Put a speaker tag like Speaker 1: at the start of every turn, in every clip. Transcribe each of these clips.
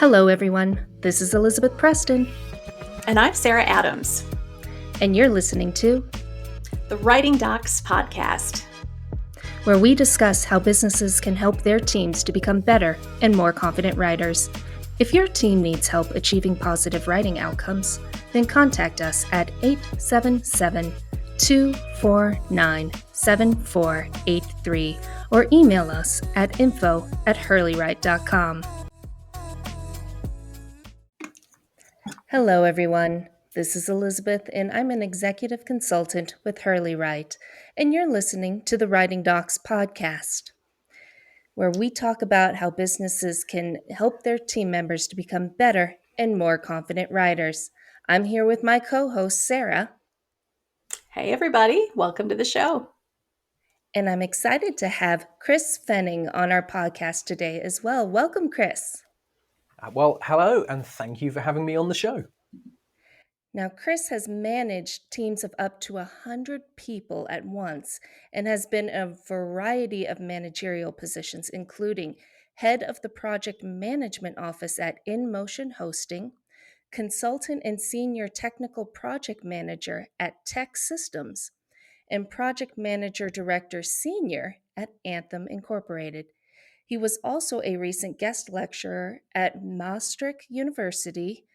Speaker 1: Hello, everyone. This is Elizabeth Preston,
Speaker 2: And I'm Sarah Adams,
Speaker 1: and you're listening to
Speaker 2: the Writing Docs podcast,
Speaker 1: where we discuss how businesses can help their teams to become better and more confident writers. If your team needs help achieving positive writing outcomes, then contact us at 877-249-7483 or email us at info@hurleywrite.com. Hello, everyone. This is Elizabeth, and I'm an executive consultant with Hurley Write, and you're listening to the Writing Docs podcast, where we talk about how businesses can help their team members to become better and more confident writers. I'm here with my co-host, Sarah.
Speaker 2: Hey, everybody. Welcome to the show.
Speaker 1: And I'm excited to have Chris Fenning on our podcast today as well. Welcome, Chris.
Speaker 3: Well, hello, and thank you for having me on the show.
Speaker 1: Now, Chris has managed teams of up to 100 people at once and has been in a variety of managerial positions, including head of the project management office at InMotion Hosting, consultant and senior technical project manager at Tech Systems, and project manager director senior at Anthem Incorporated. He was also a recent guest lecturer at Maastricht University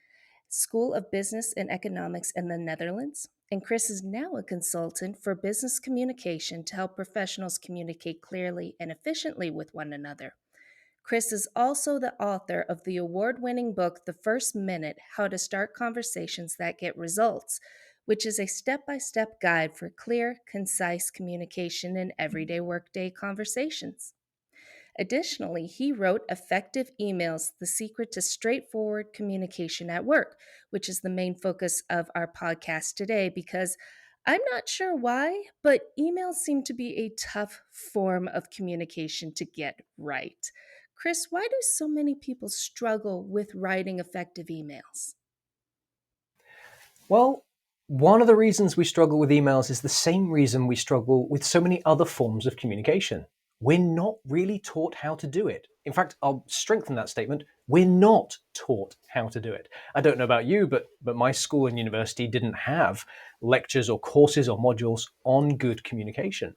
Speaker 1: School of Business and Economics in the Netherlands, and Chris is now a consultant for business communication to help professionals communicate clearly and efficiently with one another. Chris is also the author of the award-winning book, The First Minute: How to Start Conversations That Get Results, which is a step-by-step guide for clear, concise communication in everyday workday conversations. Additionally, he wrote Effective Emails: The Secret to Straightforward Communication at Work, which is the main focus of our podcast today because I'm not sure why, but emails seem to be a tough form of communication to get right. Chris, why do so many people struggle with writing effective emails?
Speaker 3: Well, one of the reasons we struggle with emails is the same reason we struggle with so many other forms of communication. We're not really taught how to do it. In fact, I'll strengthen that statement. We're not taught how to do it. I don't know about you, but my school and university didn't have lectures or courses or modules on good communication.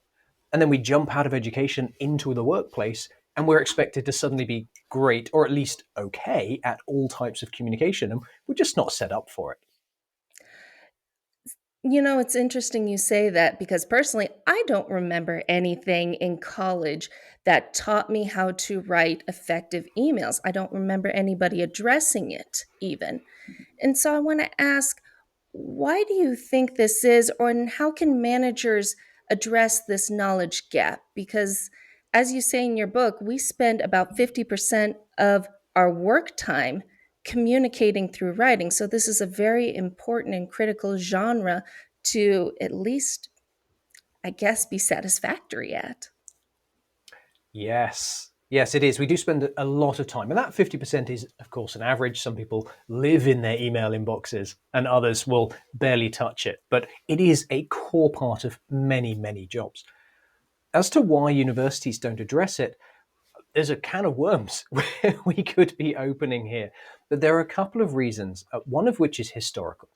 Speaker 3: And then we jump out of education into the workplace and we're expected to suddenly be great, or at least okay, at all types of communication. And we're just not set up for it.
Speaker 1: You know, it's interesting you say that because personally, I don't remember anything in college that taught me how to write effective emails. I don't remember anybody addressing it even. And so I want to ask, why do you think this is, or how can managers address this knowledge gap? Because as you say in your book, we spend about 50% of our work time communicating through writing. So this is a very important and critical genre to at least, I guess, be satisfactory at.
Speaker 3: Yes. Yes, it is. We do spend a lot of time. And that 50% is, of course, an average. Some people live in their email inboxes and others will barely touch it. But it is a core part of many, many jobs. As to why universities don't address it, there's a can of worms we could be opening here. But there are a couple of reasons, one of which is historical.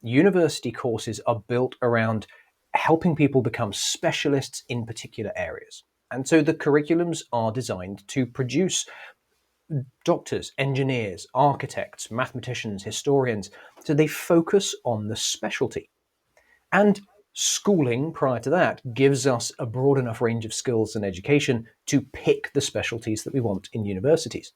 Speaker 3: University courses are built around helping people become specialists in particular areas. And so the curriculums are designed to produce doctors, engineers, architects, mathematicians, historians. So they focus on the specialty. And schooling prior to that gives us a broad enough range of skills and education to pick the specialties that we want in universities.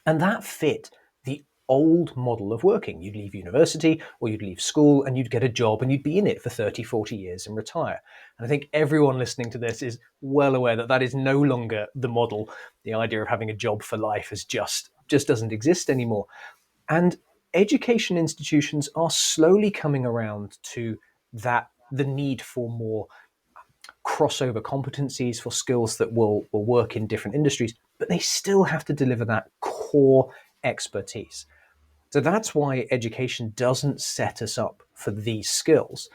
Speaker 3: And that fit the old model of working. You'd leave university or you'd leave school and you'd get a job and you'd be in it for 30, 40 years and retire. And I think everyone listening to this is well aware that that is no longer the model. The idea of having a job for life is just doesn't exist anymore. And education institutions are slowly coming around to the need for more crossover competencies, for skills that will work in different industries, but they still have to deliver that core expertise. So that's why education doesn't set us up for these skills.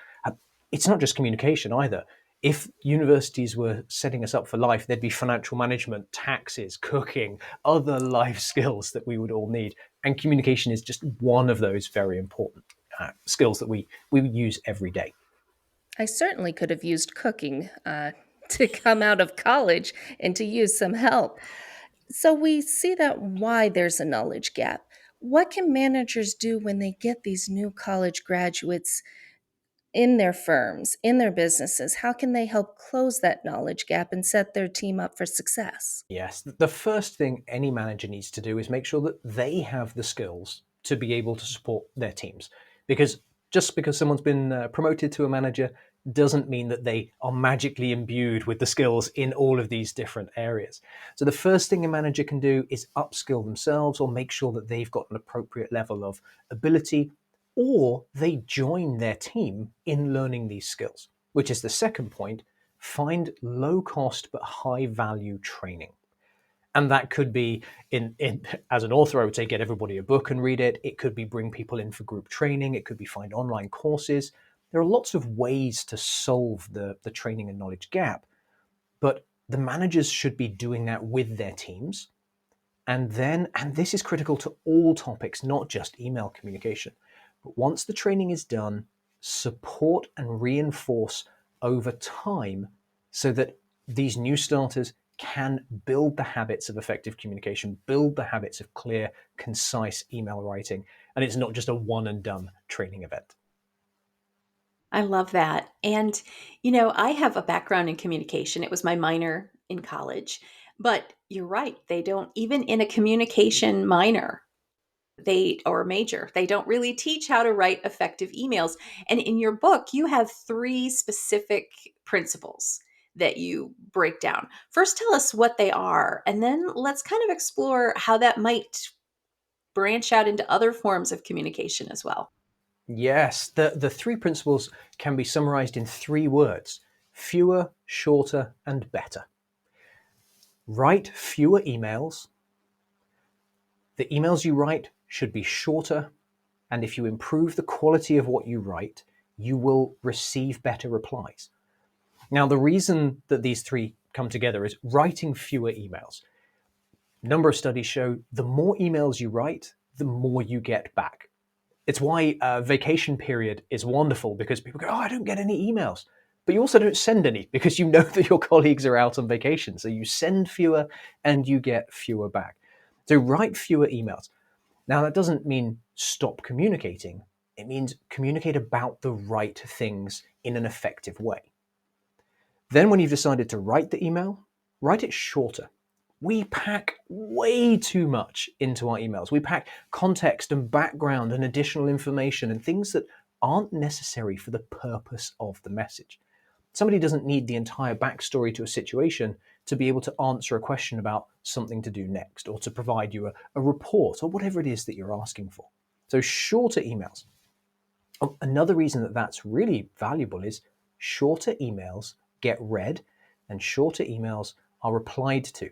Speaker 3: It's not just communication either. If universities were setting us up for life, there'd be financial management, taxes, cooking, other life skills that we would all need. And communication is just one of those very important skills that we use every day.
Speaker 1: I certainly could have used cooking to come out of college and to use some help. So we see that why there's a knowledge gap. What can managers do when they get these new college graduates in their firms, in their businesses? How can they help close that knowledge gap and set their team up for success?
Speaker 3: Yes, the first thing any manager needs to do is make sure that they have the skills to be able to support their teams. Because just because someone's been promoted to a manager doesn't mean that they are magically imbued with the skills in all of these different areas. So the first thing a manager can do is upskill themselves or make sure that they've got an appropriate level of ability, or they join their team in learning these skills, which is the second point. Find low cost but high value training. And that could be in as an author, I would say get everybody a book and read it. It could be bring people in for group training. It could be find online courses. There are lots of ways to solve the training and knowledge gap, but the managers should be doing that with their teams. And then, and this is critical to all topics, not just email communication, but once the training is done, support and reinforce over time so that these new starters can build the habits of effective communication, build the habits of clear, concise email writing, and it's not just a one and done training event.
Speaker 2: I love that. And, I have a background in communication. It was my minor in college. But you're right. They don't, even in a communication minor, or major, they don't really teach how to write effective emails. And in your book, you have three specific principles that you break down. First, tell us what they are, and then let's kind of explore how that might branch out into other forms of communication as well.
Speaker 3: Yes, the three principles can be summarized in three words: fewer, shorter, and better. Write fewer emails. The emails you write should be shorter, and if you improve the quality of what you write, you will receive better replies. Now, the reason that these three come together is writing fewer emails. A number of studies show the more emails you write, the more you get back. It's why a vacation period is wonderful, because people go, oh, I don't get any emails. But you also don't send any because you know that your colleagues are out on vacation. So you send fewer and you get fewer back. So write fewer emails. Now, that doesn't mean stop communicating. It means communicate about the right things in an effective way. Then when you've decided to write the email, write it shorter. We pack way too much into our emails. We pack context and background and additional information and things that aren't necessary for the purpose of the message. Somebody doesn't need the entire backstory to a situation to be able to answer a question about something to do next, or to provide you a report, or whatever it is that you're asking for. So shorter emails. Another reason that that's really valuable is shorter emails get read and shorter emails are replied to.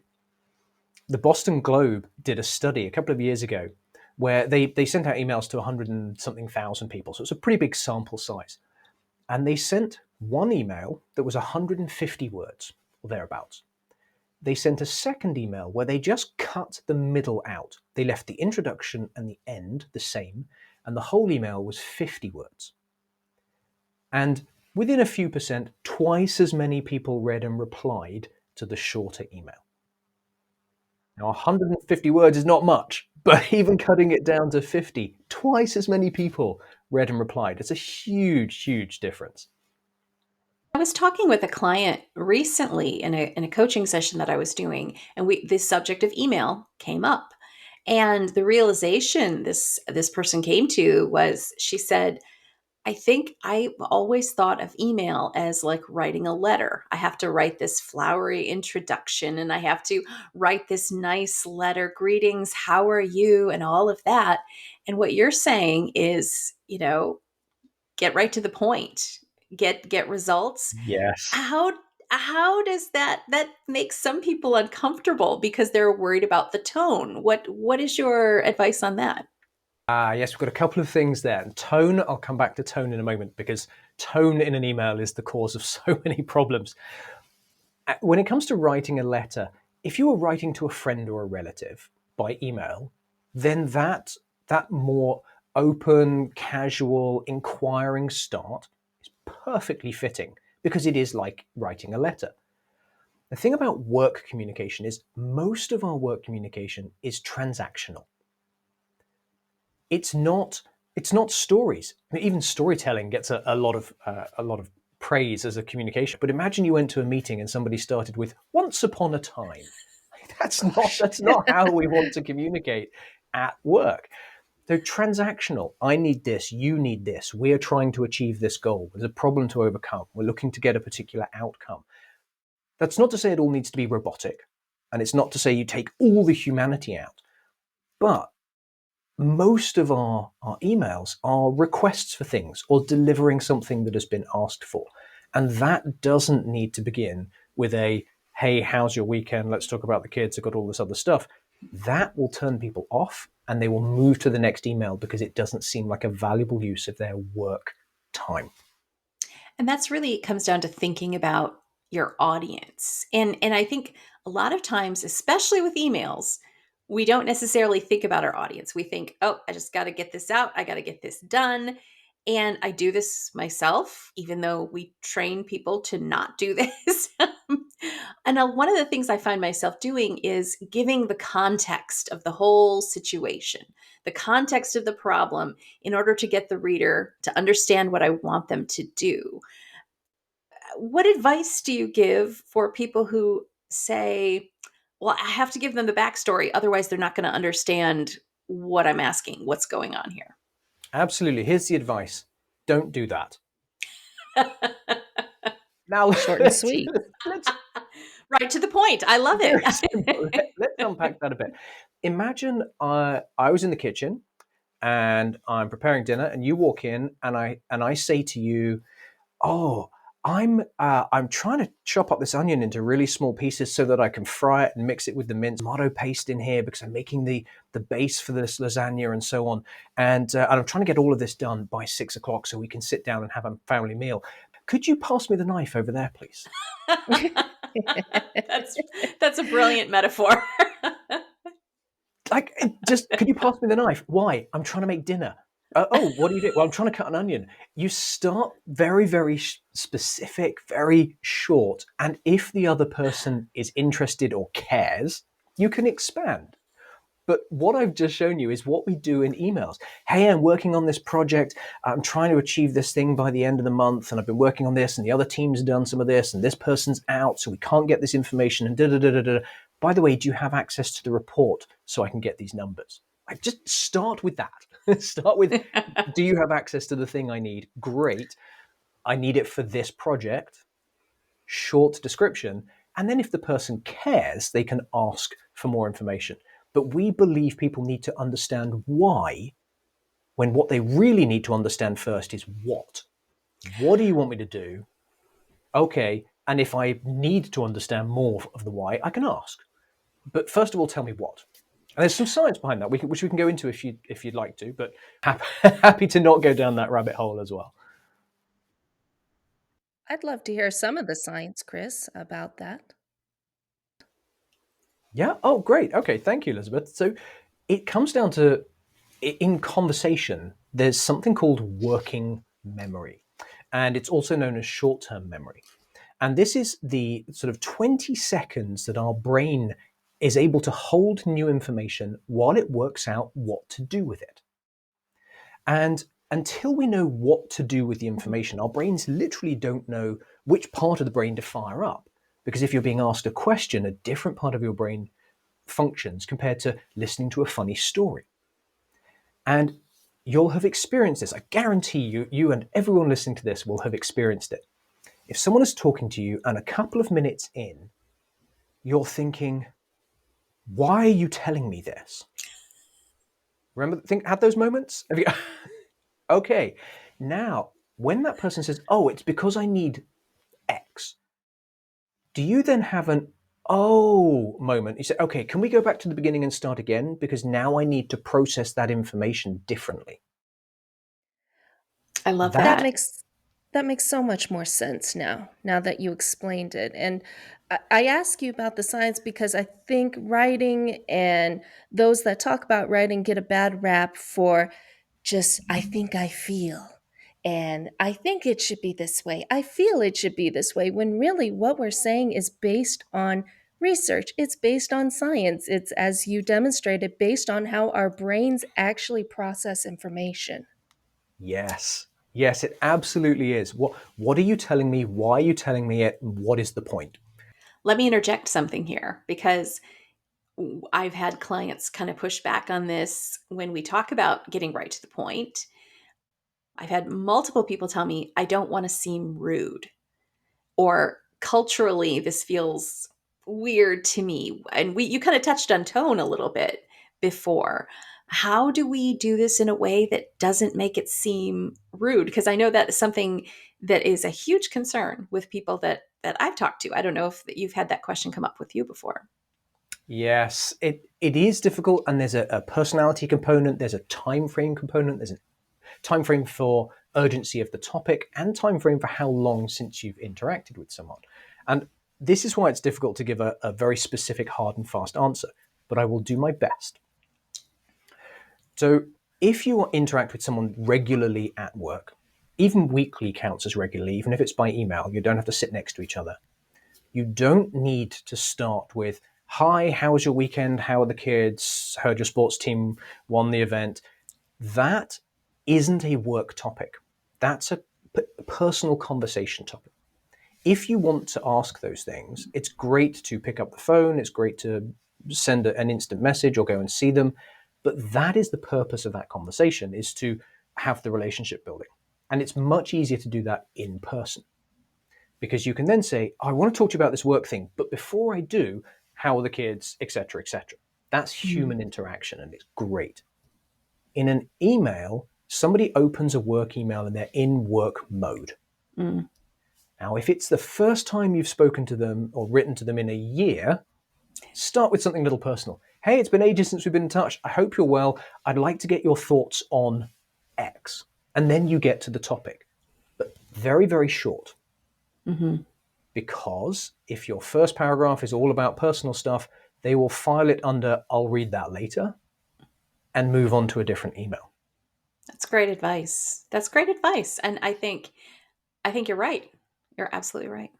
Speaker 3: The Boston Globe did a study a couple of years ago where they sent out emails to 100 and something thousand people. So it's a pretty big sample size. And they sent one email that was 150 words or thereabouts. They sent a second email where they just cut the middle out. They left the introduction and the end the same, and the whole email was 50 words. And within a few percent, twice as many people read and replied to the shorter email. Now, 150 words is not much, but even cutting it down to 50, twice as many people read and replied. It's a huge, huge difference.
Speaker 2: I was talking with a client recently in a coaching session that I was doing, and this subject of email came up. And the realization this person came to was, she said, I think I always thought of email as like writing a letter. I have to write this flowery introduction, and I have to write this nice letter, greetings, how are you, and all of that. And what you're saying is, get right to the point, get results.
Speaker 3: Yes.
Speaker 2: How does that make some people uncomfortable because they're worried about the tone? What is your advice on that?
Speaker 3: Yes, we've got a couple of things there. And tone, I'll come back to tone in a moment, because tone in an email is the cause of so many problems. When it comes to writing a letter, if you are writing to a friend or a relative by email, then that more open, casual, inquiring start is perfectly fitting, because it is like writing a letter. The thing about work communication is most of our work communication is transactional. It's not stories. I mean, even storytelling gets a lot of praise as a communication. But imagine you went to a meeting and somebody started with "once upon a time."
Speaker 1: Gosh.
Speaker 3: That's not how we want to communicate at work. So transactional. I need this. You need this. We are trying to achieve this goal. There's a problem to overcome. We're looking to get a particular outcome. That's not to say it all needs to be robotic, and it's not to say you take all the humanity out. But most of our emails are requests for things or delivering something that has been asked for. And that doesn't need to begin with a, "hey, how's your weekend? Let's talk about the kids. I've got all this other stuff." That will turn people off and they will move to the next email because it doesn't seem like a valuable use of their work time.
Speaker 2: And that's really, it comes down to thinking about your audience. And I think a lot of times, especially with emails, we don't necessarily think about our audience. We think, "Oh, I just got to get this out. I got to get this done." And I do this myself, even though we train people to not do this. And one of the things I find myself doing is giving the context of the whole situation, the context of the problem, in order to get the reader to understand what I want them to do. What advice do you give for people who say, "Well, I have to give them the backstory, otherwise they're not going to understand what I'm asking, what's going on here?"
Speaker 3: Absolutely. Here's the advice. Don't do that. Now,
Speaker 1: Short and sweet.
Speaker 3: let's
Speaker 2: Right to the point. I love
Speaker 3: very simple.
Speaker 2: it.
Speaker 3: Let's unpack that a bit. Imagine I was in the kitchen and I'm preparing dinner, and you walk in, and I say to you, "Oh, I'm trying to chop up this onion into really small pieces so that I can fry it and mix it with the minced tomato paste in here, because I'm making the base for this lasagna and so on. And I'm trying to get all of this done by 6 o'clock so we can sit down and have a family meal. Could you pass me the knife over there, please?"
Speaker 2: that's that's a brilliant metaphor.
Speaker 3: Like, just, "Could you pass me the knife?" "Why?" "I'm trying to make dinner." "Oh, what do you do?" "Well, I'm trying to cut an onion." You start very, very specific, very short. And if the other person is interested or cares, you can expand. But what I've just shown you is what we do in emails. "Hey, I'm working on this project. I'm trying to achieve this thing by the end of the month. And I've been working on this, and the other team's done some of this, and this person's out, so we can't get this information. And da da da da da. By the way, do you have access to the report so I can get these numbers?" Like, just start with that. Start with, "Do you have access to the thing I need?" "Great. I need it for this project." Short description. And then if the person cares, they can ask for more information. But we believe people need to understand why, when what they really need to understand first is what. What do you want me to do? Okay. And if I need to understand more of the why, I can ask. But first of all, tell me what. And there's some science behind that, which we can go into if you'd like to, but happy to not go down that rabbit hole as well.
Speaker 1: I'd love to hear some of the science, Chris, about that.
Speaker 3: Yeah. Oh, great. Okay. Thank you, Elizabeth. So it comes down to, in conversation, there's something called working memory, and it's also known as short term memory. And this is the sort of 20 seconds that our brain is able to hold new information while it works out what to do with it. And until we know what to do with the information, our brains literally don't know which part of the brain to fire up. Because if you're being asked a question, a different part of your brain functions compared to listening to a funny story. And you'll have experienced this. I guarantee you and everyone listening to this will have experienced it. If someone is talking to you and a couple of minutes in, you're thinking, "Why are you telling me this?" Remember, had those moments? Have you? Okay. Now, when that person says, "Oh, it's because I need X," do you then have an, oh moment. You say, okay, can we go back to the beginning and start again? Because now I need to process that information differently.
Speaker 2: I love
Speaker 1: That
Speaker 3: That,
Speaker 2: that.
Speaker 1: makes that makes so much more sense now that you explained it. And I ask you about the science because I think writing and those that talk about writing get a bad rap for just, I think I feel. And I think it should be this way. I feel it should be this way. When really what we're saying is based on research, it's based on science. It's, as you demonstrated, based on how our brains actually process information.
Speaker 3: yes. Yes, it absolutely is. What are you telling me? Why are you telling me it? And what is the point?
Speaker 2: Let me interject something here because I've had clients kind of push back on this when we talk about getting right to the point. I've had multiple people tell me, I don't want to seem rude, or culturally, this feels weird to me. And you kind of touched on tone a little bit before. How do we do this in a way that doesn't make it seem rude? Because I know that is something that is a huge concern with people that I've talked to. I don't know if you've had that question come up with you before.
Speaker 3: Yes, it is difficult, and there's a personality component, there's a time frame component, there's a time frame for urgency of the topic, and time frame for how long since you've interacted with someone. And this is why it's difficult to give a very specific, hard and fast answer, but I will do my best. So if you interact with someone regularly at work, even weekly counts as regularly, even if it's by email, you don't have to sit next to each other. You don't need to start with, hi, how was your weekend? How are the kids? Heard your sports team won the event. That isn't a work topic. That's a personal conversation topic. If you want to ask those things, it's great to pick up the phone. It's great to send an instant message or go and see them. But that is the purpose of that conversation, is to have the relationship building. And it's much easier to do that in person, because you can then say, oh, I want to talk to you about this work thing, but before I do, how are the kids, etc., etc. That's
Speaker 2: Mm,
Speaker 3: human interaction, and it's great. In an email, somebody opens a work email and they're in work mode.
Speaker 2: mm.
Speaker 3: Now, if it's the first time you've spoken to them or written to them in a year, start with something a little personal. Hey, it's been ages since we've been in touch. I hope you're well. I'd like to get your thoughts on X. And then you get to the topic. But very, very short.
Speaker 2: Mhm.
Speaker 3: Because if your first paragraph is all about personal stuff, they will file it under I'll read that later and move on to a different email.
Speaker 2: That's great advice. That's great advice. And I think you're right. You're absolutely right.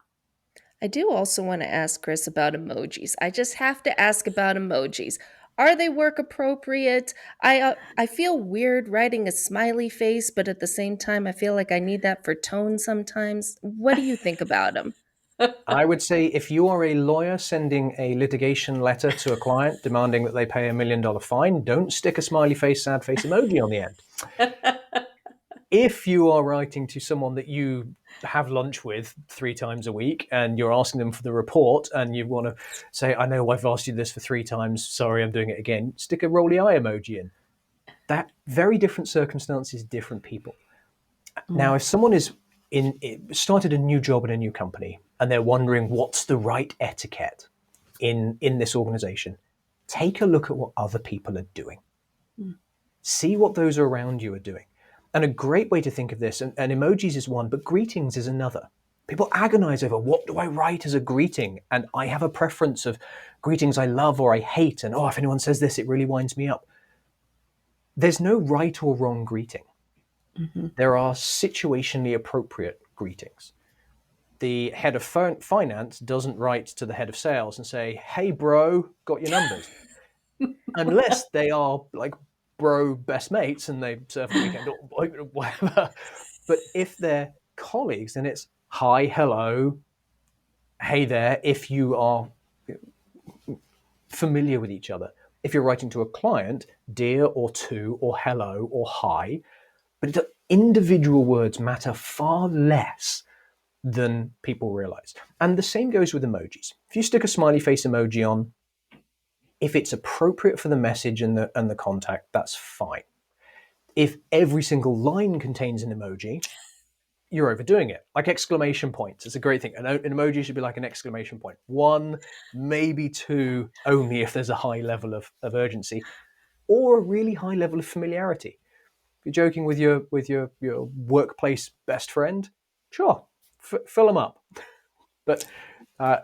Speaker 1: I do also want to ask Chris about emojis. I just have to ask about emojis. Are they work appropriate? I feel weird writing a smiley face, but at the same time, I feel like I need that for tone sometimes. What do you think about them?
Speaker 3: I would say if you are a lawyer sending a litigation letter to a client demanding that they pay $1 million fine, don't stick a smiley face, sad face emoji on the end. If you are writing to someone that you have lunch with 3 times a week and you're asking them for the report and you want to say, I know I've asked you this for 3 times, sorry, I'm doing it again, stick a rolly eye emoji in. That very different circumstances, different people. Now,
Speaker 2: Mm,
Speaker 3: if someone is started a new job in a new company and they're wondering what's the right etiquette in this organization, take a look at what other people are doing.
Speaker 2: mm,
Speaker 3: See what those around you are doing. And a great way to think of this, and emojis is one, but greetings is another. People agonize over, what do I write as a greeting? And I have a preference of greetings I love or I hate. And oh, if anyone says this, it really winds me up. There's no right or wrong greeting.
Speaker 2: mhm.
Speaker 3: There are situationally appropriate greetings. The head of finance doesn't write to the head of sales and say, hey, bro, got your numbers. Unless they are like bro best mates and they serve the weekend or whatever. But if they're colleagues, then it's hi, hello, hey there, if you are familiar with each other. If you're writing to a client, dear or to or hello or hi, but individual words matter far less than people realize. And the same goes with emojis. If you stick a smiley face emoji on, if it's appropriate for the message and the contact, that's fine. If every single line contains an emoji, you're overdoing it. Like exclamation points, it's a great thing. An emoji should be like an exclamation point. One, maybe two, only if there's a high level of urgency or a really high level of familiarity. If you're joking with your workplace best friend, sure, fill them up. But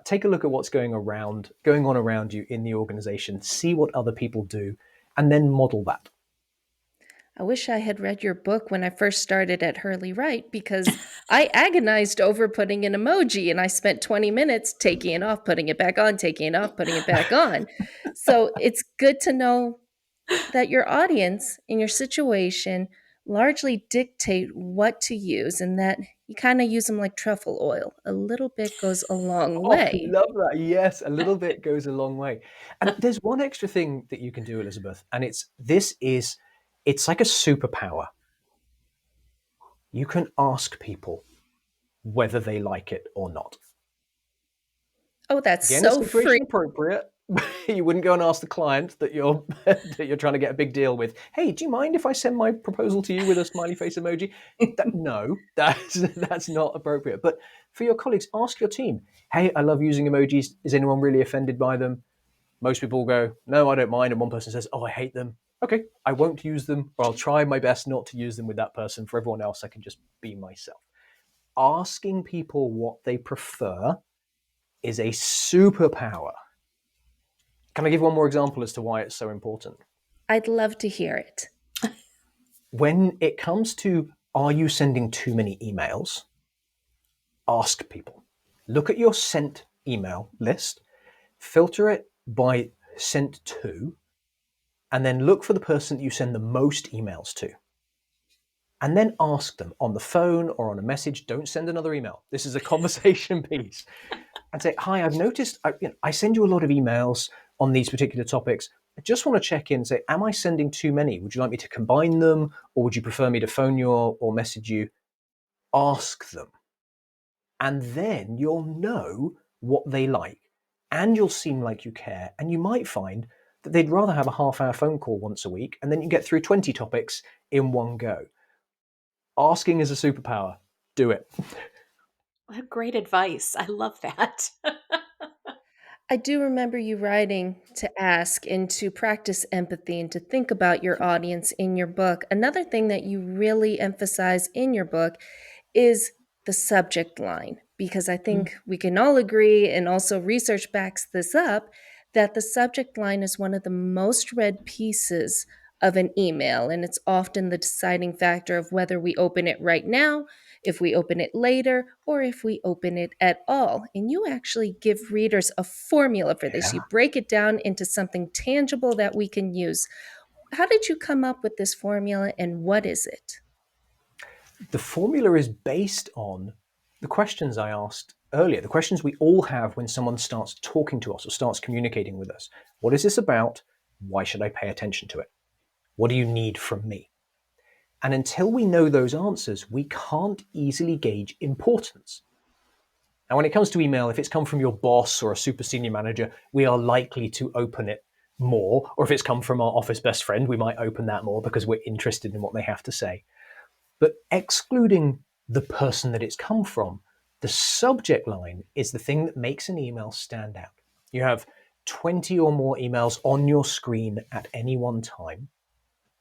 Speaker 3: take a look at what's going on around you in the organization. See what other people do, and then model that.
Speaker 1: I wish I had read your book when I first started at Hurley Wright because I agonized over putting an emoji and I spent 20 minutes taking it off, putting it back on, taking it off, putting it back on. So it's good to know that your audience and your situation largely dictate what to use and that you kind of use them like truffle oil. A little bit goes a long
Speaker 3: Oh, I
Speaker 1: way.
Speaker 3: love that. Yes, a little bit goes a long way. And there's one extra thing that you can do, Elizabeth, and it's like a superpower. You can ask people whether they like it or not.
Speaker 1: Oh, that's
Speaker 3: Again, it's
Speaker 1: so free.
Speaker 3: situation appropriate. You wouldn't go and ask the client that you're that you're trying to get a big deal with. Hey, do you mind if I send my proposal to you with a smiley face emoji? No, that's not appropriate. But for your colleagues, ask your team. Hey, I love using emojis. Is anyone really offended by them? Most people will go, no, I don't mind. And one person says, oh, I hate them. Okay, I won't use them, or I'll try my best not to use them with that person. For everyone else, I can just be myself. Asking people what they prefer is a superpower. Can I give one more example as to why it's so important?
Speaker 1: I'd love to hear it.
Speaker 3: When it comes to are you sending too many emails, ask people. Look at your sent email list, filter it by sent to, and then look for the person that you send the most emails to. And then ask them on the phone or on a message. Don't send another email. This is a conversation piece. And say, hi, I've noticed I send you a lot of emails on these particular topics. I just want to check in and say, am I sending too many? Would you like me to combine them? Or would you prefer me to phone you or message you? Ask them. And then you'll know what they like. And you'll seem like you care. And you might find that they'd rather have a half-hour phone call once a week, and then you get through 20 topics in one go. Asking is a superpower. Do it.
Speaker 2: What great advice. I love that.
Speaker 1: I do remember you writing to ask and to practice empathy and to think about your audience in your book. Another thing that you really emphasize in your book is the subject line, because I
Speaker 2: Mm.
Speaker 1: think we can all agree, and also research backs this up, that the subject line is one of the most read pieces of an email. And it's often the deciding factor of whether we open it right now, if we open it later, or if we open it at all. And you actually give readers a formula for this. You
Speaker 3: Yeah.
Speaker 1: break it down into something tangible that we can use. How did you come up with this formula and what is it?
Speaker 3: The formula is based on the questions I asked earlier, the questions we all have when someone starts talking to us or starts communicating with us. What is this about? Why should I pay attention to it? What do you need from me? And until we know those answers, we can't easily gauge importance. Now, when it comes to email, if it's come from your boss or a super senior manager, we are likely to open it more. Or if it's come from our office best friend, we might open that more because we're interested in what they have to say. But excluding the person that it's come from, the subject line is the thing that makes an email stand out. You have 20 or more emails on your screen at any one time,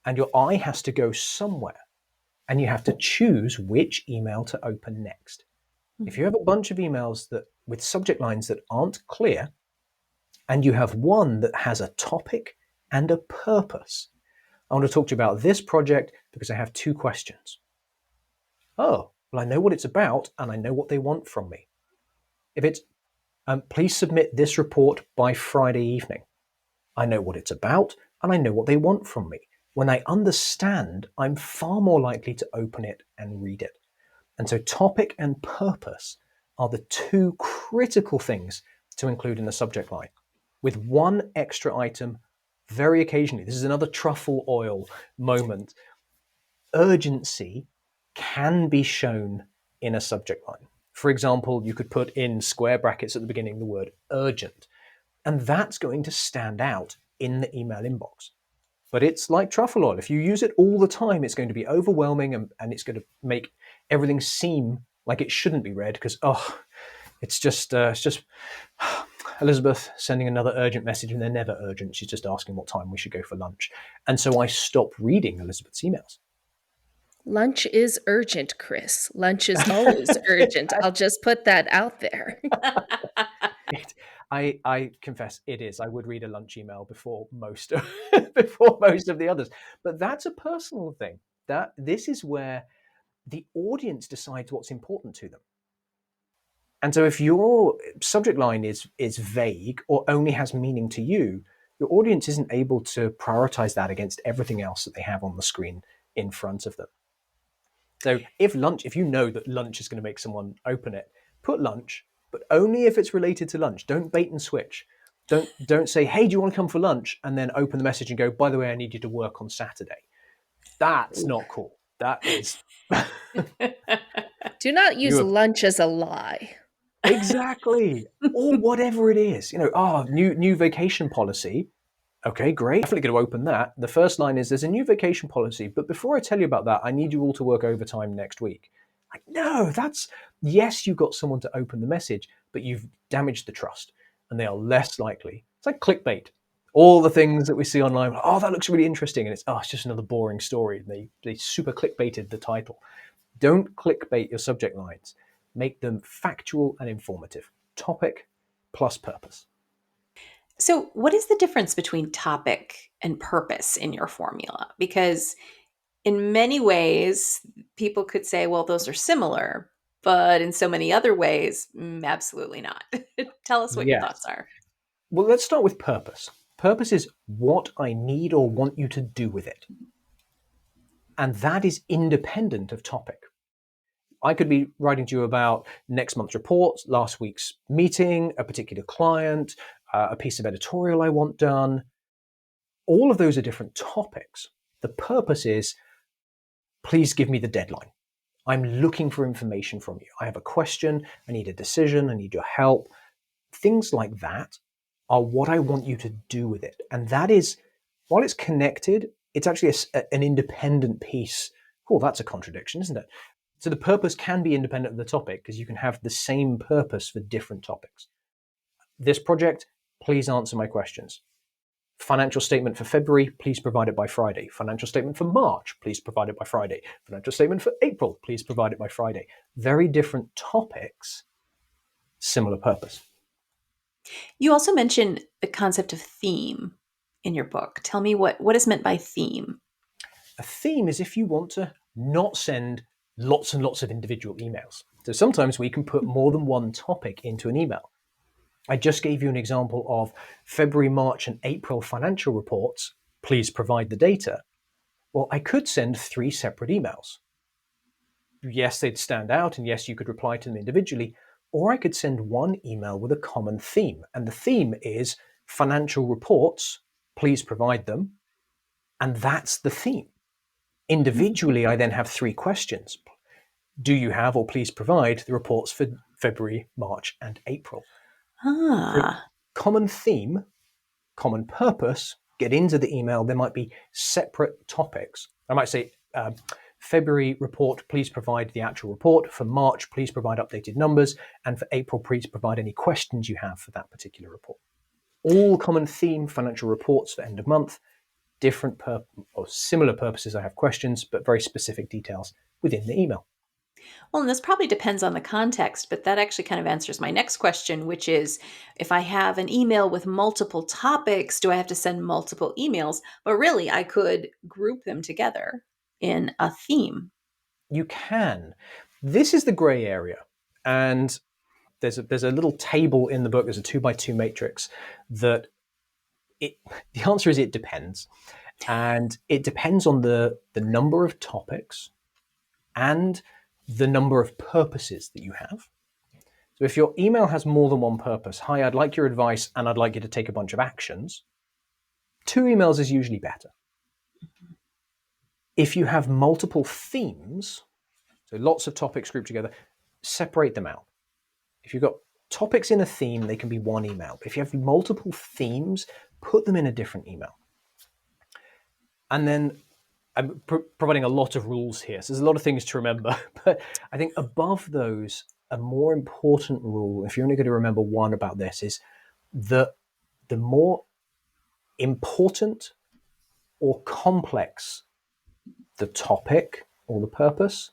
Speaker 3: and your eye has to go somewhere, and you have to choose which email to open next. If you have a bunch of emails that with subject lines that aren't clear, and you have one that has a topic and a purpose, I want to talk to you about this project because I have two questions. Oh, well, I know what it's about and I know what they want from me. If it's, please submit this report by Friday evening, I know what it's about and I know what they want from me. When I understand, I'm far more likely to open it and read it. And so topic and purpose are the two critical things to include in the subject line. With one extra item, very occasionally, this is another truffle oil moment, urgency can be shown in a subject line. For example, you could put in square brackets at the beginning the word urgent, and that's going to stand out in the email inbox. But it's like truffle oil. If you use it all the time, it's going to be overwhelming, and it's going to make everything seem like it shouldn't be read because, it's just Elizabeth sending another urgent message, and they're never urgent. She's just asking what time we should go for lunch. And so I stopped reading Elizabeth's emails.
Speaker 1: Lunch is urgent, Chris. Lunch is always urgent. I'll just put that out there.
Speaker 3: I confess it is. I would read a lunch email before most before most of the others. But that's a personal thing. That this is where the audience decides what's important to them. And so if your subject line is vague or only has meaning to you, your audience isn't able to prioritize that against everything else that they have on the screen in front of them. So if you know that lunch is going to make someone open it, put lunch, but only if it's related to lunch. Don't bait and switch. Don't say, hey, do you want to come for lunch? And then open the message and go, by the way, I need you to work on Saturday. That's not cool. That is
Speaker 1: Do not use
Speaker 3: you are
Speaker 1: lunch as a lie.
Speaker 3: exactly. Or whatever it is. New vacation policy. Okay, great. Definitely going to open that. The first line is there's a new vacation policy, but before I tell you about that, I need you all to work overtime next week. Like, no, yes, you got someone to open the message, but you've damaged the trust and they are less likely. It's like clickbait. All the things that we see online, oh, that looks really interesting. And it's just another boring story. They super clickbaited the title. Don't clickbait your subject lines. Make them factual and informative. Topic plus purpose.
Speaker 2: So, what is the difference between topic and purpose in your formula? Because in many ways, people could say, well, those are similar, but in so many other ways, absolutely not. Tell us what your
Speaker 3: Yes.
Speaker 2: thoughts are.
Speaker 3: Well, let's start with purpose. Purpose is what I need or want you to do with it. And that is independent of topic. I could be writing to you about next month's report, last week's meeting, a particular client, a piece of editorial I want done. All of those are different topics. The purpose is, please give me the deadline. I'm looking for information from you. I have a question. I need a decision. I need your help. Things like that are what I want you to do with it. And that is, while it's connected, it's actually an independent piece. Oh, that's a contradiction, isn't it? So the purpose can be independent of the topic because you can have the same purpose for different topics. This project, please answer my questions. Financial statement for February, please provide it by Friday. Financial statement for March, please provide it by Friday. Financial statement for April, please provide it by Friday. Very different topics, similar purpose.
Speaker 2: You also mentioned the concept of theme in your book. Tell me what is meant by theme.
Speaker 3: A theme is if you want to not send lots and lots of individual emails. So sometimes we can put more than one topic into an email. I just gave you an example of February, March, and April financial reports. Please provide the data. Well, I could send 3 separate emails. Yes, they'd stand out, and yes, you could reply to them individually, or I could send one email with a common theme. And the theme is financial reports, please provide them. And that's the theme. Individually, I then have 3 questions. Do you have or please provide the reports for February, March, and April? So
Speaker 2: Ah,
Speaker 3: common theme, common purpose, get into the email. There might be separate topics. I might say, February report, please provide the actual report. For March, please provide updated numbers. And for April, please provide any questions you have for that particular report. All common theme financial reports for end of month, different or similar purposes. I have questions, but very specific details within the email.
Speaker 2: well, and this probably depends on the context, but that actually kind of answers my next question, which is if I have an email with multiple topics, do I have to send multiple emails? But really, I could group them together in a theme.
Speaker 3: You can. This is the gray area. And there's a little table in the book, there's a 2x2 matrix that the answer is it depends. And it depends on the number of topics and the number of purposes that you have. So if your email has more than one purpose, hi, I'd like your advice and I'd like you to take a bunch of actions, 2 emails is usually better. If you have multiple themes, so lots of topics grouped together, separate them out. If you've got topics in a theme, they can be 1 email. If you have multiple themes, put them in a different email. And then I'm providing a lot of rules here, so there's a lot of things to remember. But I think above those, a more important rule, if you're only going to remember one about this, is that the more important or complex the topic or the purpose,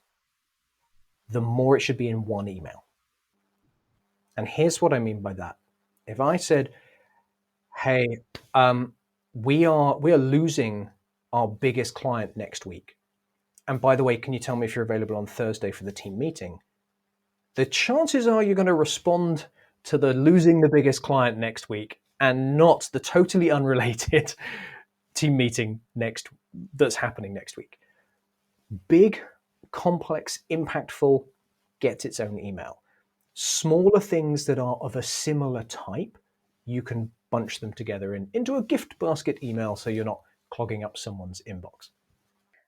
Speaker 3: the more it should be in one email. And here's what I mean by that. If I said, "Hey, we are losing our biggest client next week, and by the way, can you tell me if you're available on Thursday for the team meeting?" The chances are you're going to respond to the losing the biggest client next week and not the totally unrelated team meeting that's happening next week. Big, complex, impactful gets its own email. Smaller things that are of a similar type, you can bunch them together into a gift basket email so you're not clogging up someone's inbox.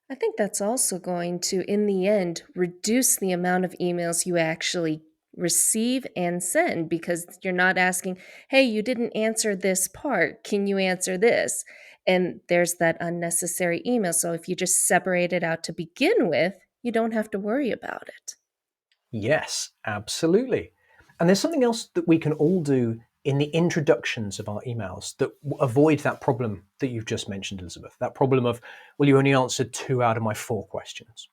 Speaker 1: I think that's also going to, in the end, reduce the amount of emails you actually receive and send because you're not asking, hey, you didn't answer this part. Can you answer this? And there's that unnecessary email. So if you just separate it out to begin with, you don't have to worry about it.
Speaker 3: Yes, absolutely. And there's something else that we can all do in the introductions of our emails that avoid that problem that you've just mentioned, Elizabeth. That problem of, well, you only answered 2 out of my 4 questions.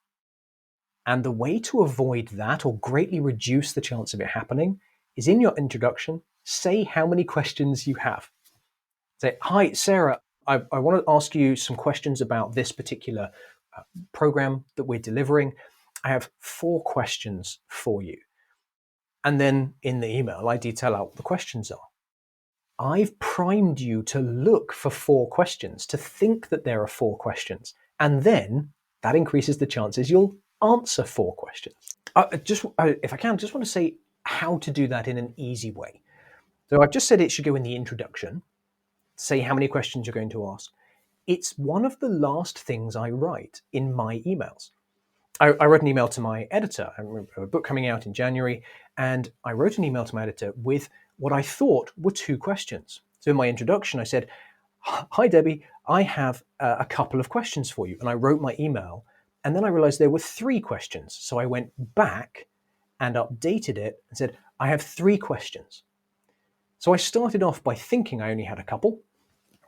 Speaker 3: And the way to avoid that or greatly reduce the chance of it happening is in your introduction, say how many questions you have. Say, "Hi, Sarah, I want to ask you some questions about this particular program that we're delivering. I have 4 questions for you." And then in the email, I detail out what the questions are. I've primed you to look for 4 questions, to think that there are 4 questions. And then that increases the chances you'll answer 4 questions. If I can, just want to say how to do that in an easy way. So I've just said it should go in the introduction, say how many questions you're going to ask. It's one of the last things I write in my emails. I wrote an email to my editor. I remember a book coming out in January, and I wrote an email to my editor with what I thought were 2 questions. So in my introduction, I said, "Hi, Debbie, I have a couple of questions for you." And I wrote my email, and then I realized there were 3 questions. So I went back and updated it and said, "I have 3 questions." So I started off by thinking I only had a couple,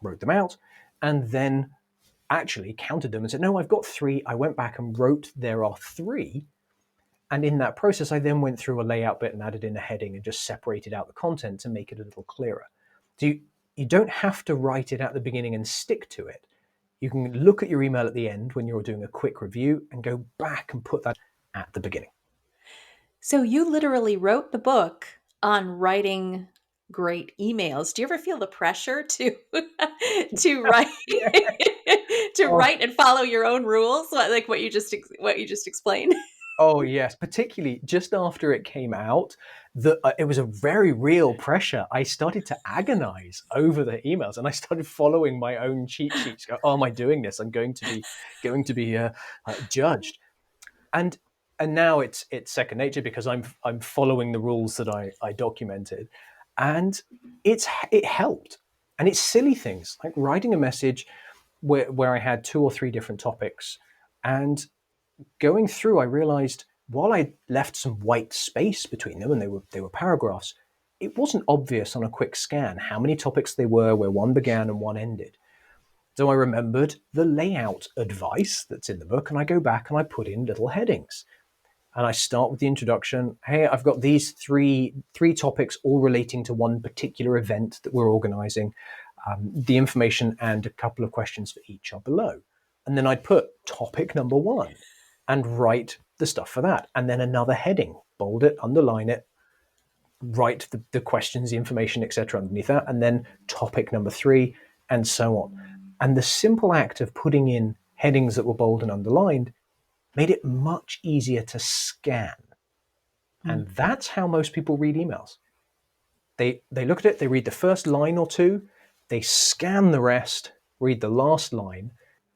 Speaker 3: wrote them out, and then actually counted them and said, "No, I've got 3." I went back and wrote, "There are 3." And in that process, I then went through a layout bit and added in a heading and just separated out the content to make it a little clearer. So you don't have to write it at the beginning and stick to it. You can look at your email at the end when you're doing a quick review and go back and put that at the beginning.
Speaker 2: So you literally wrote the book on writing great emails. Do you ever feel the pressure to to write to
Speaker 3: Oh,
Speaker 2: write and follow your own rules, like what you just explained?
Speaker 3: oh yes, particularly just after it came out, it was a very real pressure. I started to agonize over the emails, and I started following my own cheat sheets. Go, "Oh, am I doing this? I'm going to be judged." And now it's second nature because I'm following the rules that I documented, and it helped. And it's silly things like writing a message where I had 2 or 3 different topics, and going through, I realized while I left some white space between them and they were paragraphs, it wasn't obvious on a quick scan how many topics they were, where one began and one ended. So I remembered the layout advice that's in the book, and I go back and I put in little headings. And I start with the introduction. Hey, I've got these three topics all relating to one particular event that we're organizing. The information and a couple of questions for each are below. And then I'd put topic number 1 and write the stuff for that. And then another heading, bold it, underline it, write the questions, the information, etc. underneath that. And then topic number 3 and so on. And the simple act of putting in headings that were bold and underlined made it much easier to scan. And that's how most people read emails. They look at it, they read the first line or 2, they scan the rest, read the last line,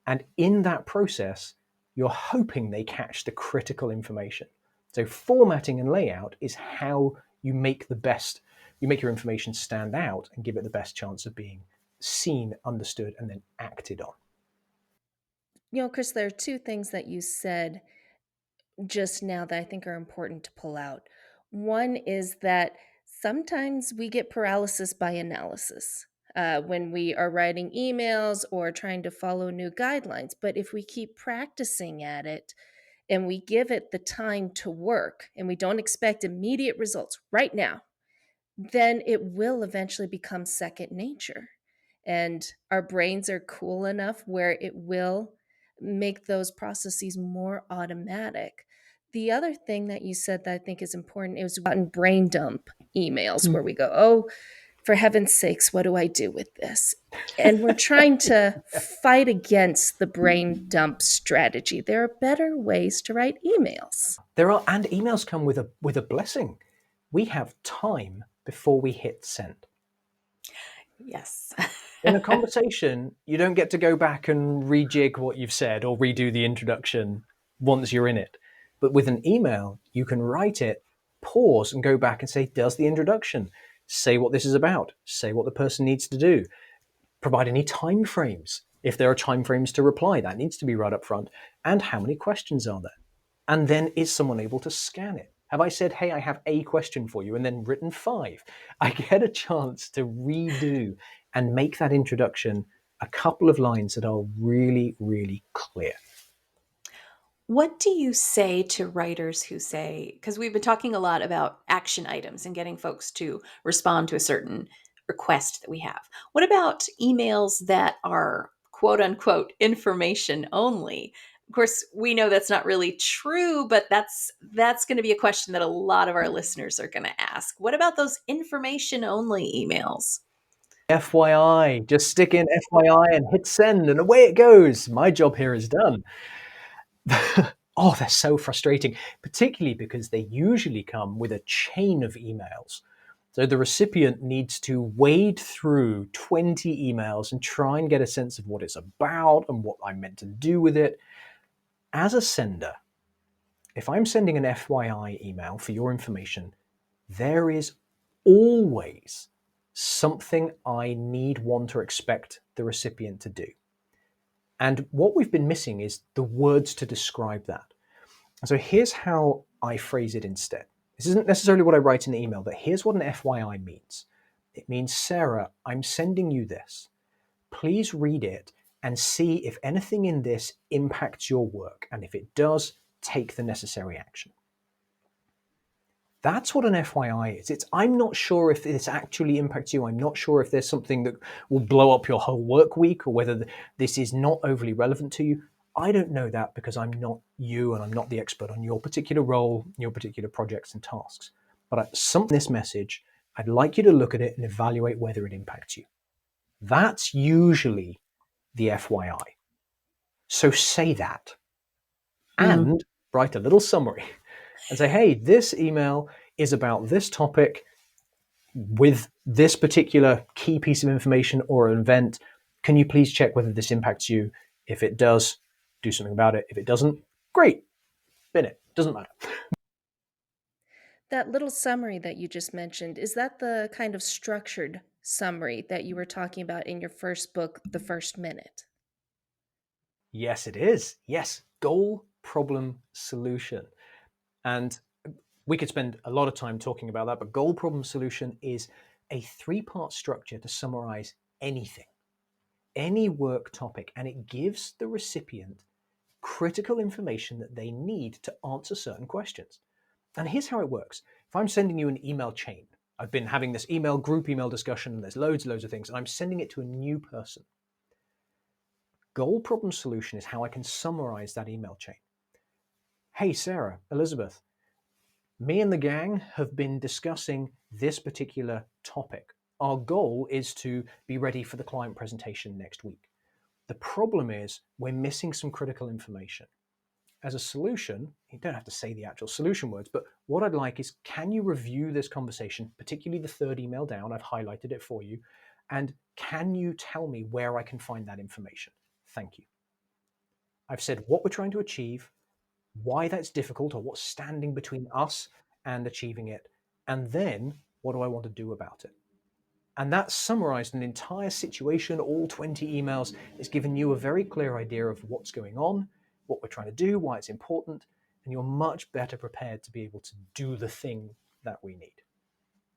Speaker 3: and in that process, you're hoping they catch the critical information. So formatting and layout is how you make your information stand out and give it the best chance of being seen, understood, and then acted on.
Speaker 1: Chris, there are two things that you said just now that I think are important to pull out. One is that sometimes we get paralysis by analysis when we are writing emails or trying to follow new guidelines. But if we keep practicing at it and we give it the time to work and we don't expect immediate results right now, then it will eventually become second nature. And our brains are cool enough where it will make those processes more automatic. The other thing that you said that I think is important is gotten brain dump emails where we go, oh, for heaven's sakes, what do I do with this? And we're trying to fight against the brain dump strategy. There are better ways to write emails.
Speaker 3: There are, and emails come with a blessing. We have time before we hit send.
Speaker 2: Yes.
Speaker 3: In a conversation, you don't get to go back and rejig what you've said or redo the introduction once you're in it. But with an email, you can write it, pause, and go back and say, does the introduction, say what this is about, say what the person needs to do, provide any time frames. If there are time frames to reply, that needs to be right up front. And how many questions are there? And then is someone able to scan it? Have I said, hey, I have a question for you, and then written 5? I get a chance to redo and make that introduction a couple of lines that are really, really clear.
Speaker 2: What do you say to writers who say, because we've been talking a lot about action items and getting folks to respond to a certain request that we have. What about emails that are quote unquote information only? Of course, we know that's not really true, but that's going to be a question that a lot of our listeners are going to ask. What about those information only emails?
Speaker 3: FYI, just stick in FYI and hit send, and away it goes. My job here is done. Oh, they're so frustrating, particularly because they usually come with a chain of emails. So the recipient needs to wade through 20 emails and try and get a sense of what it's about and what I'm meant to do with it. As a sender, if I'm sending an FYI email for your information, there is always something I need, want, or expect the recipient to do. And what we've been missing is the words to describe that. So here's how I phrase it instead. This isn't necessarily what I write in the email, but here's what an FYI means. It means, Sarah, I'm sending you this. Please read it and see if anything in this impacts your work. And if it does, take the necessary action. That's what an FYI is. I'm not sure if this actually impacts you. I'm not sure if there's something that will blow up your whole work week or whether this is not overly relevant to you. I don't know that because I'm not you and I'm not the expert on your particular role, your particular projects and tasks. But something in this message, I'd like you to look at it and evaluate whether it impacts you. That's usually the FYI. So say that and write a little summary and say, hey, this email is about this topic with this particular key piece of information or an event. Can you please check whether this impacts you? If it does, do something about it. If it doesn't, great, bin it. Doesn't matter.
Speaker 1: That little summary that you just mentioned, is that the kind of structured summary that you were talking about in your first book, The First Minute?
Speaker 3: Yes, it is. Yes, goal, problem, solution. And we could spend a lot of time talking about that, but goal, problem, solution is a 3-part structure to summarize anything, any work topic, and it gives the recipient critical information that they need to answer certain questions. And here's how it works. If I'm sending you an email chain, I've been having this group email discussion, and there's loads of things, and I'm sending it to a new person. Goal, problem, solution is how I can summarize that email chain. Hey, Sarah, Elizabeth, me and the gang have been discussing this particular topic. Our goal is to be ready for the client presentation next week. The problem is we're missing some critical information. As a solution, you don't have to say the actual solution words, but what I'd like is, can you review this conversation, particularly the 3rd email down? I've highlighted it for you. And can you tell me where I can find that information? Thank you. I've said what we're trying to achieve, why that's difficult, or what's standing between us and achieving it, and then what do I want to do about it? And that's summarized an entire situation, all 20 emails. It's given you a very clear idea of what's going on, what we're trying to do, why it's important, and you're much better prepared to be able to do the thing that we need.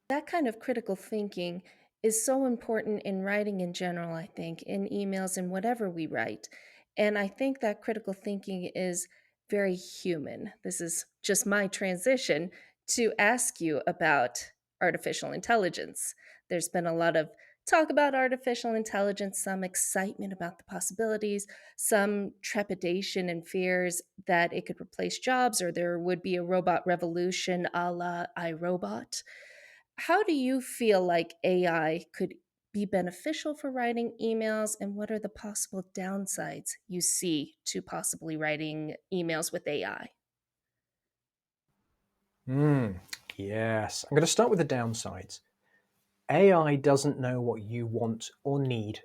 Speaker 1: That kind of critical thinking is so important in writing in general, I think, in emails and whatever we write. And I think that critical thinking is very human. This is just my transition to ask you about artificial intelligence. There's been a lot of talk about artificial intelligence, some excitement about the possibilities, some trepidation and fears that it could replace jobs or there would be a robot revolution a la iRobot. How do you feel like AI could be beneficial for writing emails, and what are the possible downsides you see to possibly writing emails with AI?
Speaker 3: Yes, I'm going to start with the downsides. AI doesn't know what you want or need.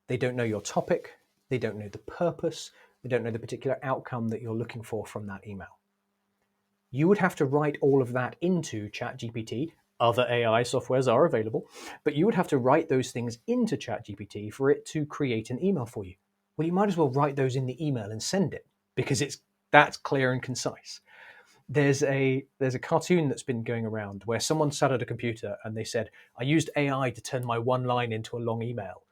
Speaker 3: They don't know your topic, they don't know the purpose, they don't know the particular outcome that you're looking for from that email. You would have to write all of that into ChatGPT. Other AI softwares are available, but you would have to write those things into ChatGPT for it to create an email for you. Well, you might as well write those in the email and send it because that's clear and concise. There's a cartoon that's been going around where someone sat at a computer and they said, I used AI to turn my one line into a long email.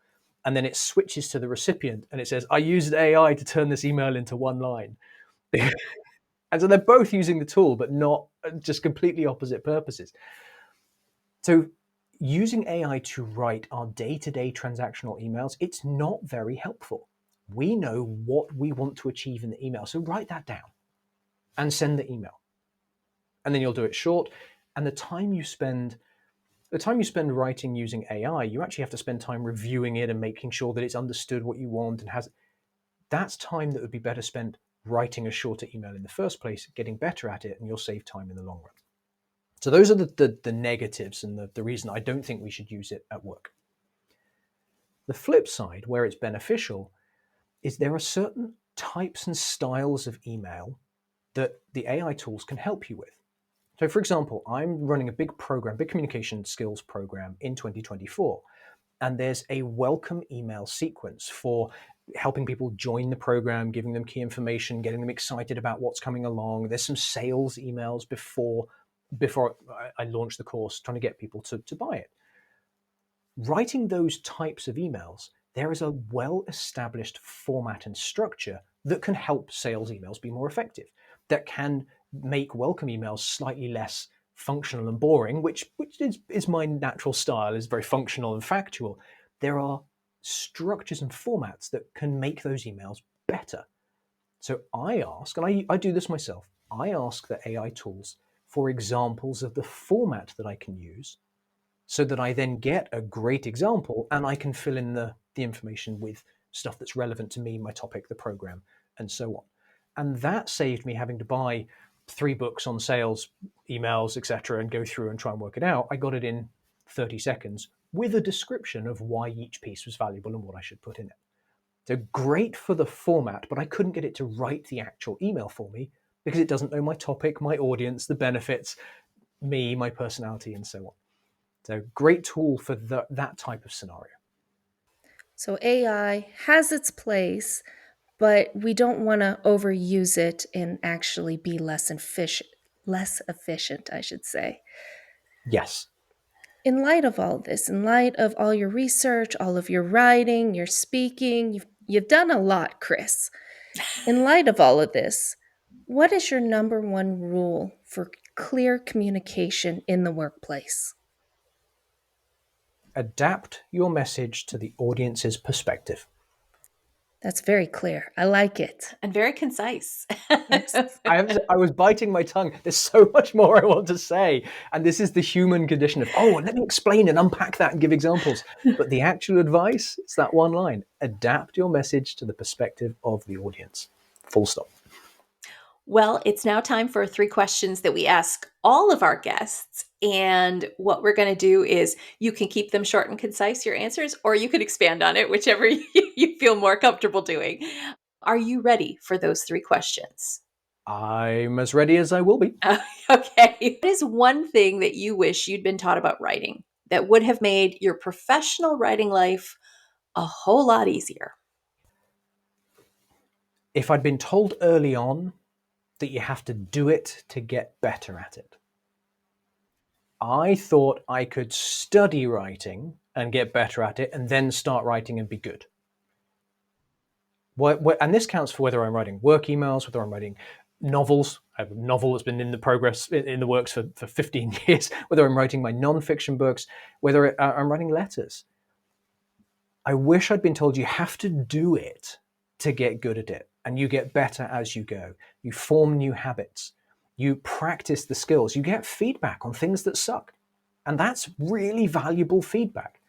Speaker 3: And then it switches to the recipient and it says, I used AI to turn this email into one line. And so they're both using the tool, but not just completely opposite purposes. So using AI to write our day-to-day transactional emails, it's not very helpful. We know what we want to achieve in the email. So write that down and send the email. And then you'll do it short. And the time you spend writing using AI, you actually have to spend time reviewing it and making sure that it's understood what you want and has. That's time that would be better spent writing a shorter email in the first place, getting better at it, and you'll save time in the long run. So those are the negatives and the reason I don't think we should use it at work. The flip side, where it's beneficial, is there are certain types and styles of email that the AI tools can help you with. So for example, I'm running a big communication skills program in 2024. And there's a welcome email sequence for helping people join the program, giving them key information, getting them excited about what's coming along. There's some sales emails before I launch the course, trying to get people to buy it. Writing those types of emails, there is a well-established format and structure that can help sales emails be more effective, that can make welcome emails slightly less functional and boring, which is my natural style, is very functional and factual. There are structures and formats that can make those emails better. So I ask, and I do this myself, I ask the AI tools for examples of the format that I can use so that I then get a great example and I can fill in the information with stuff that's relevant to me, my topic, the program, and so on. And that saved me having to buy 3 books on sales, emails, etc., and go through and try and work it out. I got it in 30 seconds with a description of why each piece was valuable and what I should put in it. So great for the format, but I couldn't get it to write the actual email for me because it doesn't know my topic, my audience, the benefits, me, my personality, and so on. So great tool for that type of scenario.
Speaker 1: So AI has its place, but we don't want to overuse it and actually be less efficient, I should say.
Speaker 3: Yes.
Speaker 1: In light of all this, in light of all your research, all of your writing, your speaking, you've done a lot, Chris. In light of all of this, what is your number one rule for clear communication in the workplace?
Speaker 3: Adapt your message to the audience's perspective.
Speaker 1: That's very clear. I like it.
Speaker 2: And very concise.
Speaker 1: Yes.
Speaker 3: I was biting my tongue. There's so much more I want to say. And this is the human condition of, oh, let me explain and unpack that and give examples. But the actual advice, it's that one line. Adapt your message to the perspective of the audience. Full stop.
Speaker 2: Well, it's now time for 3 questions that we ask all of our guests. And what we're going to do is you can keep them short and concise, your answers, or you can expand on it, whichever you feel more comfortable doing. Are you ready for those 3 questions?
Speaker 3: I'm as ready as I will be.
Speaker 2: Okay. What is one thing that you wish you'd been taught about writing? that would have made your professional writing life a whole lot easier?
Speaker 3: If I'd been told early on that you have to do it to get better at it, I thought I could study writing and get better at it and then start writing and be good. And this counts for whether I'm writing work emails, whether I'm writing novels. I have a novel that's been in the works for 15 years, whether I'm writing my non-fiction books, whether I'm writing letters. I wish I'd been told you have to do it to get good at it, and you get better as you go. You form new habits. You practice the skills. You get feedback on things that suck. And that's really valuable feedback.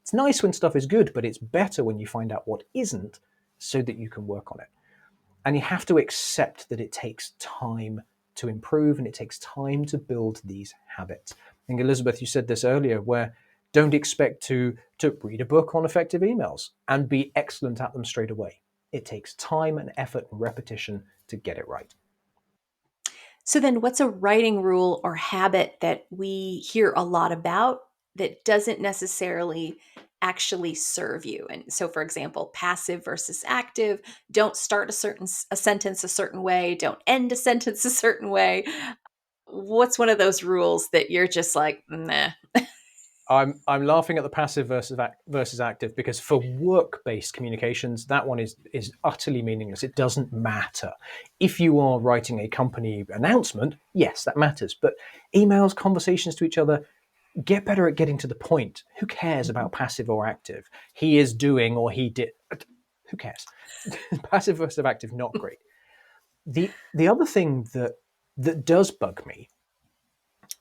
Speaker 3: It's nice when stuff is good, but it's better when you find out what isn't so that you can work on it. And you have to accept that it takes time to improve and it takes time to build these habits. I think, Elizabeth, you said this earlier, where don't expect to read a book on effective emails and be excellent at them straight away. It takes time and effort and repetition to get it right.
Speaker 2: So then what's a writing rule or habit that we hear a lot about that doesn't necessarily actually serve you? And so for example, passive versus active, don't start a sentence a certain way, don't end a sentence a certain way. What's one of those rules that you're just like, nah?
Speaker 3: I'm laughing at the passive versus active because for work-based communications, that one is utterly meaningless. It doesn't matter. If you are writing a company announcement, yes, that matters. But emails, conversations to each other, get better at getting to the point. Who cares about passive or active? He is doing or he did. Who cares? Passive versus active, not great. The other thing that does bug me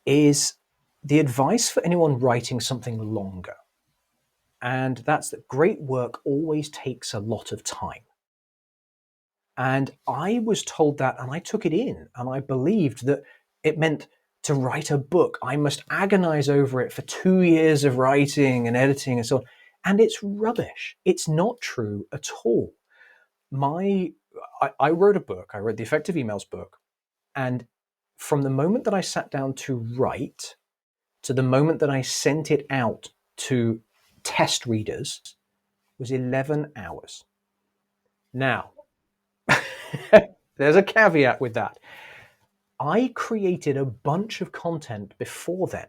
Speaker 3: is the advice for anyone writing something longer. And that's that great work always takes a lot of time. And I was told that, and I took it in, and I believed that it meant to write a book, I must agonize over it for 2 years of writing and editing and so on. And it's rubbish. It's not true at all. I wrote a book, I wrote the Effective Emails book, and from the moment that I sat down to write to the moment that I sent it out to test readers was 11 hours. Now, there's a caveat with that. I created a bunch of content before then.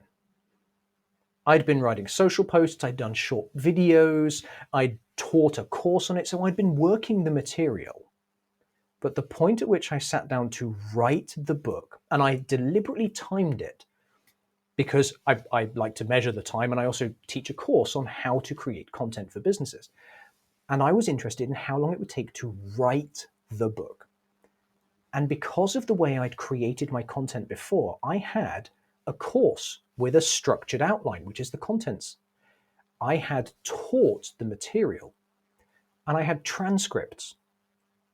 Speaker 3: I'd been writing social posts, I'd done short videos, I'd taught a course on it, so I'd been working the material. But the point at which I sat down to write the book, and I deliberately timed it, because I like to measure the time, and I also teach a course on how to create content for businesses. And I was interested in how long it would take to write the book. And because of the way I'd created my content before, I had a course with a structured outline, which is the contents. I had taught the material, and I had transcripts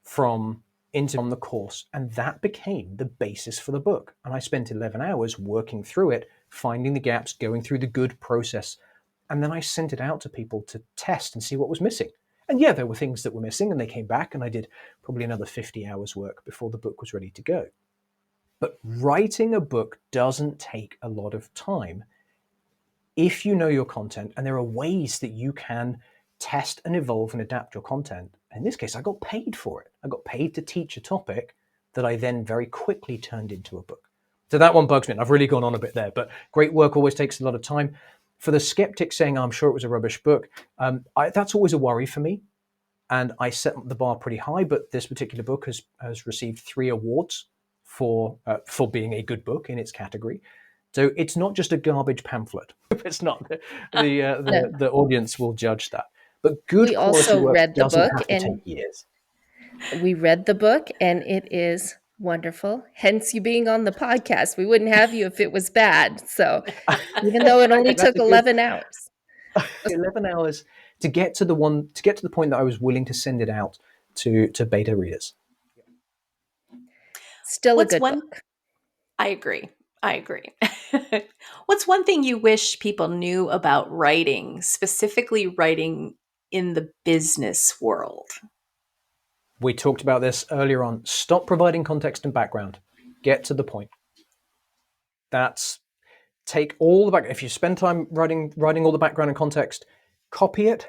Speaker 3: from the course, and that became the basis for the book. And I spent 11 hours working through it, finding the gaps, going through the good process, and then I sent it out to people to test and see what was missing. And yeah, there were things that were missing, and they came back, and I did probably another 50 hours work before the book was ready to go. But writing a book doesn't take a lot of time if you know your content, and there are ways that you can test and evolve and adapt your content. In this case, I got paid for it. I got paid to teach a topic that I then very quickly turned into a book. So that one bugs me. And I've really gone on a bit there, but great work always takes a lot of time. For the skeptic saying, I'm sure it was a rubbish book, that's always a worry for me. And I set the bar pretty high, but this particular book has received 3 awards for being a good book in its category. So it's not just a garbage pamphlet. It's not.
Speaker 1: No.
Speaker 3: The audience will judge that. But good
Speaker 1: We
Speaker 3: quality
Speaker 1: also
Speaker 3: work
Speaker 1: read the
Speaker 3: doesn't
Speaker 1: book,
Speaker 3: have to
Speaker 1: and
Speaker 3: take years.
Speaker 1: it is wonderful. Hence you being on the podcast. We wouldn't have you if it was bad. So even though it only
Speaker 3: That's
Speaker 1: took
Speaker 3: a good
Speaker 1: 11 hours,
Speaker 3: 11 hours to get to the point that I was willing to send it out to beta readers.
Speaker 1: still a
Speaker 2: What's
Speaker 1: good
Speaker 2: one
Speaker 1: book.
Speaker 2: I agree. I agree. What's one thing you wish people knew about writing, specifically writing in the business world?
Speaker 3: We talked about this earlier on. Stop providing context and background. Get to the point. That's take all the back. If you spend time writing all the background and context, copy it,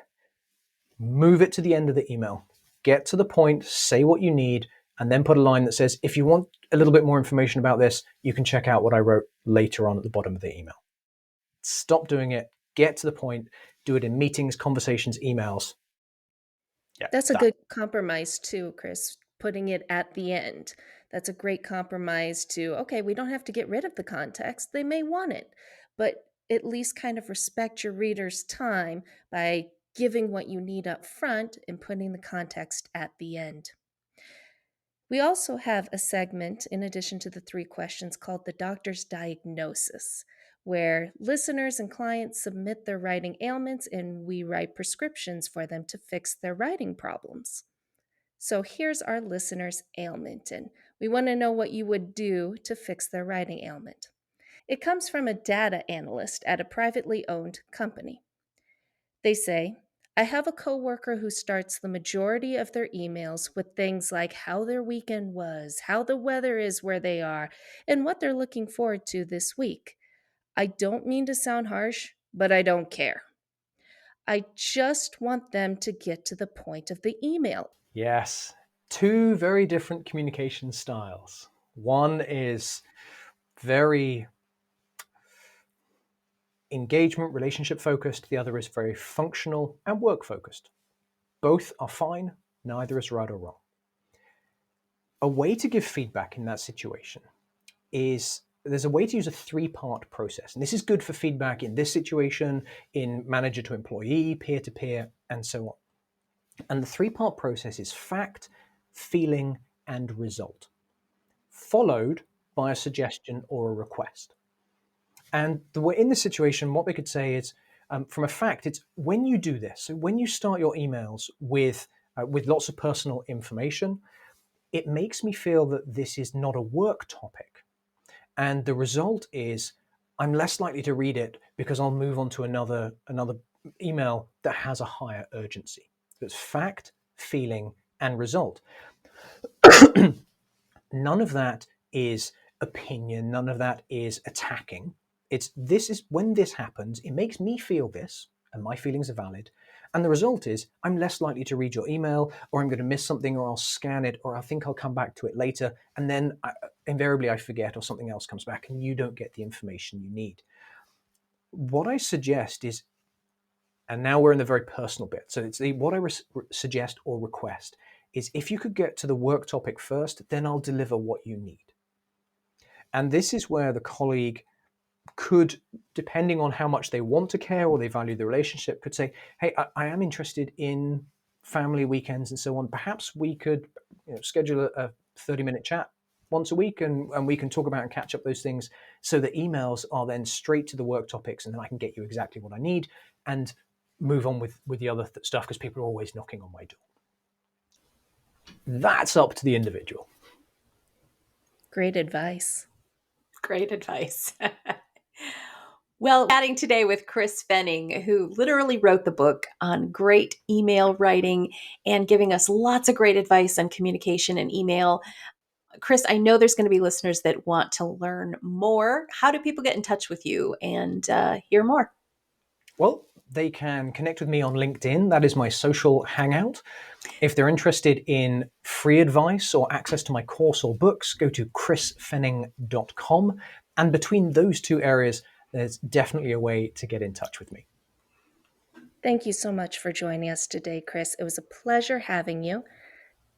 Speaker 3: move it to the end of the email. Get to the point, say what you need, and then put a line that says, if you want a little bit more information about this, you can check out what I wrote later on at the bottom of the email. Stop doing it. Get to the point. Do it in meetings, conversations, emails. Yeah,
Speaker 1: That's a good compromise too, Chris, putting it at the end. That's a great compromise to, okay, we don't have to get rid of the context. They may want it, but at least kind of respect your reader's time by giving what you need up front and putting the context at the end. We also have a segment, in addition to the 3 questions, called the doctor's diagnosis, where listeners and clients submit their writing ailments and we write prescriptions for them to fix their writing problems. So here's our listener's ailment, and we want to know what you would do to fix their writing ailment. It comes from a data analyst at a privately owned company. They say, I have a coworker who starts the majority of their emails with things like how their weekend was, how the weather is where they are, and what they're looking forward to this week. I don't mean to sound harsh, but I don't care. I just want them to get to the point of the email.
Speaker 3: Yes. 2 very different communication styles. One is very engagement, relationship focused. The other is very functional and work focused. Both are fine. Neither is right or wrong. A way to give feedback in that situation is there's a way to use a 3-part process. And this is good for feedback in this situation, in manager to employee, peer to peer, and so on. And the 3-part process is fact, feeling, and result, followed by a suggestion or a request. And in this situation, what we could say is, from a fact, it's when you do this. So when you start your emails with lots of personal information, it makes me feel that this is not a work topic. And the result is I'm less likely to read it because I'll move on to another email that has a higher urgency. So it's fact, feeling, and result. None of that is opinion. None of that is attacking. This is when this happens, it makes me feel this, and my feelings are valid. And the result is I'm less likely to read your email, or I'm going to miss something, or I'll scan it, or I think I'll come back to it later. And then invariably I forget, or something else comes back, and you don't get the information you need. What I suggest is, and now we're in the very personal bit. So what I suggest or request is if you could get to the work topic first, then I'll deliver what you need. And this is where the colleague could, depending on how much they want to care or they value the relationship, could say, hey, I am interested in family weekends and so on. Perhaps we could schedule a 30-minute chat once a week and we can talk about and catch up those things so the emails are then straight to the work topics and then I can get you exactly what I need and move on with the other stuff because people are always knocking on my door. That's up to the individual.
Speaker 1: Great advice.
Speaker 2: Great advice. Well, chatting today with Chris Fenning, who literally wrote the book on great email writing and giving us lots of great advice on communication and email. Chris, I know there's going to be listeners that want to learn more. How do people get in touch with you and hear more?
Speaker 3: Well, they can connect with me on LinkedIn. That is my social hangout. If they're interested in free advice or access to my course or books, go to chrisfenning.com. And between those 2 areas, there's definitely a way to get in touch with me.
Speaker 1: Thank you so much for joining us today, Chris. It was a pleasure having you.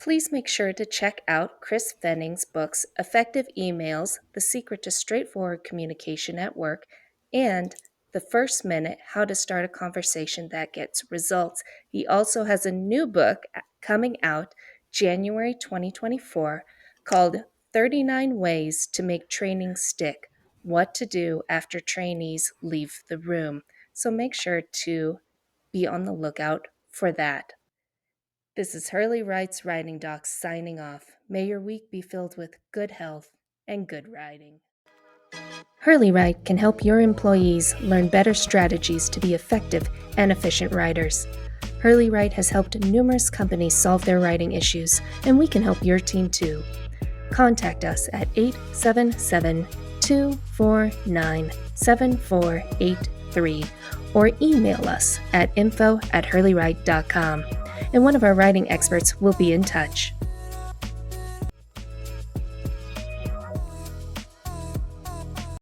Speaker 1: Please make sure to check out Chris Fenning's books, Effective Emails, The Secret to Straightforward Communication at Work, and The First Minute, How to Start a Conversation That Gets Results. He also has a new book coming out January 2024 called 39 Ways to Make Training Stick, What to Do After Trainees Leave the Room. So make sure to be on the lookout for that. This is Hurley Wright's Writing Docs signing off. May your week be filled with good health and good writing. Hurley Wright can help your employees learn better strategies to be effective and efficient writers. Hurley Wright has helped numerous companies solve their writing issues, and we can help your team too. Contact us at 877-2 249-7483 or email us at info@hurleywright.com, and one of our writing experts will be in touch.